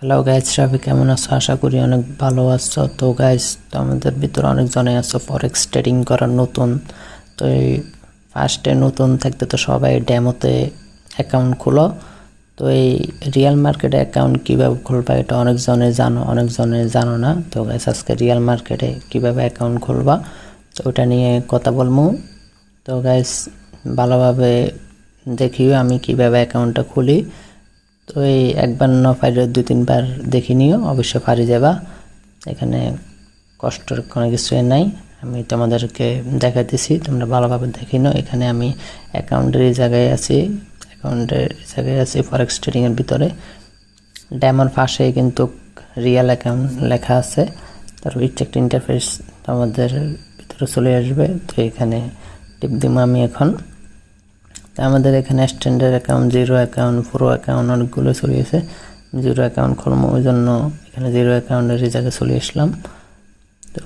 Hello guys, Rafi কেমন আছো? আশা করি অনেক ভালো আছো। তো গাইজ, তো আমাদের ভিতরে অনেকজনে আছো ফরেক্স ট্রেডিং করার নতুন। তো এই ফার্স্টে নতুন থাকতে তো সবাই ডেমোতে অ্যাকাউন্ট খুলো। তো এই রিয়েল মার্কেটে অ্যাকাউন্ট কীভাবে খুলবা এটা অনেকজনে জানো, অনেকজনে জানো না। তো গাইজ, আজকে রিয়েল মার্কেটে কীভাবে অ্যাকাউন্ট খুলবা তো ওটা নিয়ে কথা বলবো। তো গাইজ, ভালোভাবে দেখিও আমি কীভাবে অ্যাকাউন্টটা খুলি। তো এই একবার না পারলে 2-3 বার দেখে নিও, অবশ্য পারি যাবা। এখানে কষ্টের কোনো কিছুই নাই, আমি তোমাদেরকে দেখাতেছি, তোমরা ভালোভাবে দেখে নিও। এখানে আমি অ্যাকাউন্টের এই জায়গায় আছি, ফরেক্স ট্রেডিংয়ের ভিতরে। ডেমোর পাশে কিন্তু রিয়েল অ্যাকাউন্ট লেখা আছে, তারপর একটা ইন্টারফেস আমাদের ভিতরে চলে আসবে। তো এখানে টিপ দিব আমি এখন। তো আমাদের এখানে স্ট্যান্ডার্ড অ্যাকাউন্ট, জিরো অ্যাকাউন্ট, পুরো অ্যাকাউন্ট অনেকগুলো চলে গেছে। জিরো অ্যাকাউন্ট খুলবো, ওই জন্য এখানে জিরো অ্যাকাউন্টের এই জায়গায় চলে আসলাম। তো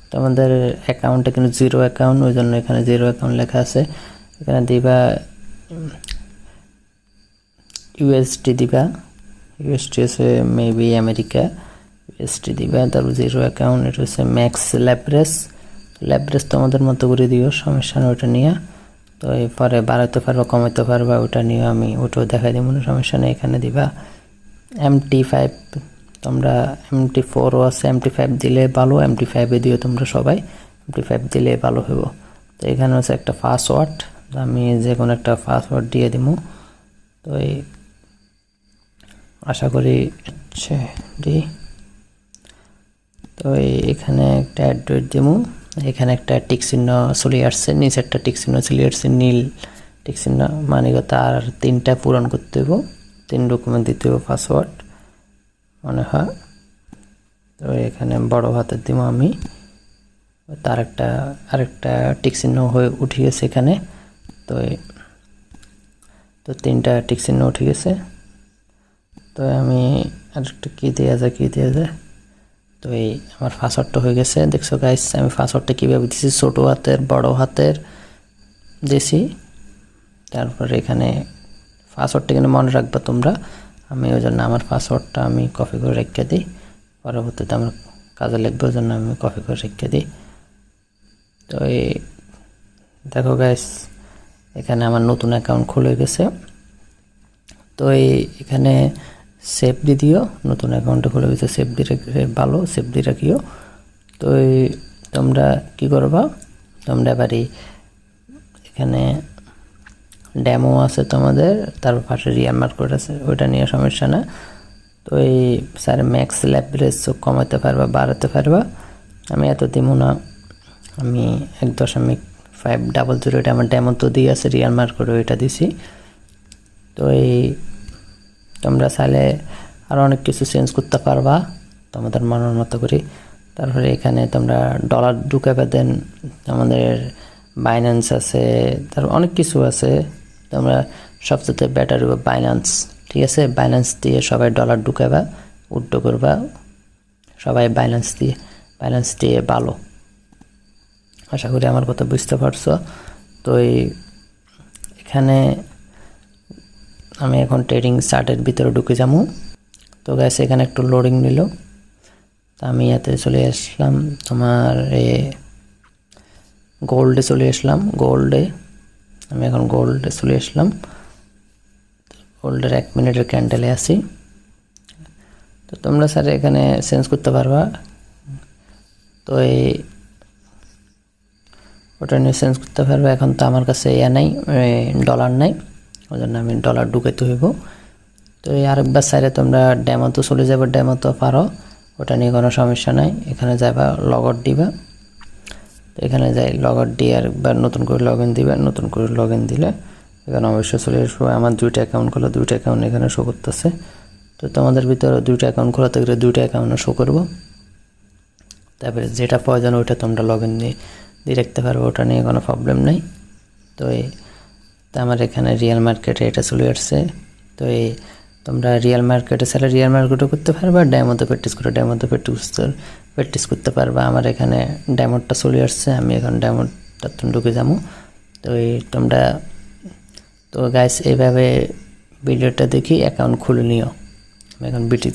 তো আমাদের অ্যাকাউন্টটা কিন্তু জিরো অ্যাকাউন্ট, ওই জন্য এখানে জিরো অ্যাকাউন্ট লেখা আছে। এখানে দিবা ইউএসডি দিবা, ইউএসডি হচ্ছে মেবি আমেরিকা, ইউএসডি দিবা। তারপর জিরো অ্যাকাউন্ট, এটা হচ্ছে ম্যাক্স ল্যাব্রেস তোমাদের মতো করে দিও, সমস্যা নেই ওটা নিয়ে। তো এরপরে বাড়াতে পারবা কমাতে পারবা, ওটা নিয়ে আমি ওটাও দেখাই দিব, কোনো সমস্যা নেই। এখানে দিবা MT5, তোমরা MT4ও আছে, MT5 দিলে ভালো, MT5 দিও তোমরা সবাই, MT5 দিলে ভালো হইব। তো এখানে হচ্ছে একটা পাসওয়ার্ড, আমি যে কোনো একটা পাসওয়ার্ড দিয়ে দিব। তো আশা করি দি। তো এখানে একটা অ্যাড্রেস দিব, এখানে একটা টিক চিহ্ন চলে আসছে, নিচে একটা টিক চিহ্ন চলে আসছে, নীল টিক চিহ্ন, মানে তার 3টা পূরণ করতে হইব, 3 ডকুমেন্ট দিতে হইব পাসওয়ার্ড মনে হয়। তো এখানে বড় হাতের দিব আমি, তার আরেকটা টিক চিহ্ন হয়ে উঠে গেছে এখানে। তো 3টা টিক চিহ্ন উঠে গেছে। তো আমি আরেকটা কী দেওয়া যায়। তো আমার পাসওয়ার্ডটা হয়ে গেছে, দেখছো গাইস আমি পাসওয়ার্ডটা কীভাবে দিছি, ছোটো হাতের বড় হাতের দিছি। তারপরে এখানে পাসওয়ার্ডটা কিন্তু মনে রাখবা তোমরা, আমি ওই জন্য আমার পাসওয়ার্ডটা আমি কপি করে রেখে দিই, পরবর্তীতে আমার কাজে লাগবে, ওই জন্য আমি কপি করে রেখে দিই। তো দেখো গাইস, এখানে আমার নতুন অ্যাকাউন্ট খুলে গেছে। তো এখানে সেভ দিয়ে দিও, নতুন অ্যাকাউন্টে খুলে গেছে, সেভ দিয়ে রেখে ভালো, সেভ দিয়ে রাখিও। তো তোমরা কি করবা, তোমরা এবারে এখানে ডেমো আছে তোমাদের, তারপর পাশে রিয়াল মার্কেট আছে, ওইটা নিয়ে সমস্যা না। তো স্যার ম্যাক্স ল্যাব্রেস কমাতে পারবা বাড়াতে পারবা, আমি এত দিব না, আমি 1.500, এটা আমার ডেমো তো দিয়ে আছে, রিয়াল মার্কেট ওইটা দিছি। তো তোমরা চাইলে আরও অনেক কিছু চেঞ্জ করতে পারবা তোমাদের মনের মতো করে। তারপরে এখানে তোমরা ডলার ঢুকাবে, দেন আমাদের বাইন্যান্স আছে, তারপর অনেক কিছু আছে। তোমরা সবচেয়ে বেটার হবে বাইন্যান্স, ঠিক আছে? বাইন্যান্স দিয়ে সবাই ডলার ঢুকাবা, উইথড্র করবা, সবাই বাইন্যান্স দিয়ে ভালো। আশা করি আমার কথা বুঝতে পারছো। তো এখানে আমি এখন ট্রেডিং চার্টের ভিতরে ঢুকে যাবো। তো গাইস, এখানে একটু লোডিং নিল, তো আমি এতে চলে আসলাম তোমার গোল্ডে চলে আসলাম। আমি এখন গোল্ডে চলে আসলাম, গোল্ডের 1 মিনিটের ক্যান্ডেলে আছি। তো তোমরা স্যার এখানে চেঞ্জ করতে পারবা, তো ওটা নিয়ে চেঞ্জ করতে পারবে। এখন তো আমার কাছে নাই, ডলার নাই, ওই জন্য আমি ডলার ঢুকাইতে হইব। তো আরেকবার সাইডে তোমরা ডেমো তো চলে যাবে, ডেমো তো পারো, ওটা নিয়ে কোনো সমস্যা নাই। এখানে যাবা, লগ আউট দিবা, তো এখানে যাই লগ আউট দিয়ে আরেকবার নতুন করে লগ ইন দিবা, নতুন করে লগ ইন দিলে এখানে অবশ্যই চলে আসবে। আমার 2টা অ্যাকাউন্ট খোলা, 2টা অ্যাকাউন্ট এখানে শো করতেছে। তো তোমাদের ভিতরে 2টা অ্যাকাউন্ট খোলাতে গেলে 2টা অ্যাকাউন্টে শো করবো। তারপরে যেটা প্রয়োজন ওইটা তোমরা লগ ইন দিয়ে রাখতে পারবো, ওটা নিয়ে কোনো প্রবলেম নেই। তো আমার এখানে রিয়েল মার্কেটে এটা চলে আসছে। তো তোমরা রিয়েল মার্কেটে চাইলে রিয়েল মার্কেটও করতে পারবা, ডেমোতে প্র্যাকটিস করতে পারবা। আমার এখানে ডেমোটা চলে আসছে, আমি এখন ডেমোটা ঢুকে যাবো। তো তোমরা তো গাইস এইভাবে ভিডিওটা দেখি অ্যাকাউন্ট খুলে নিও, আমি এখন বিটি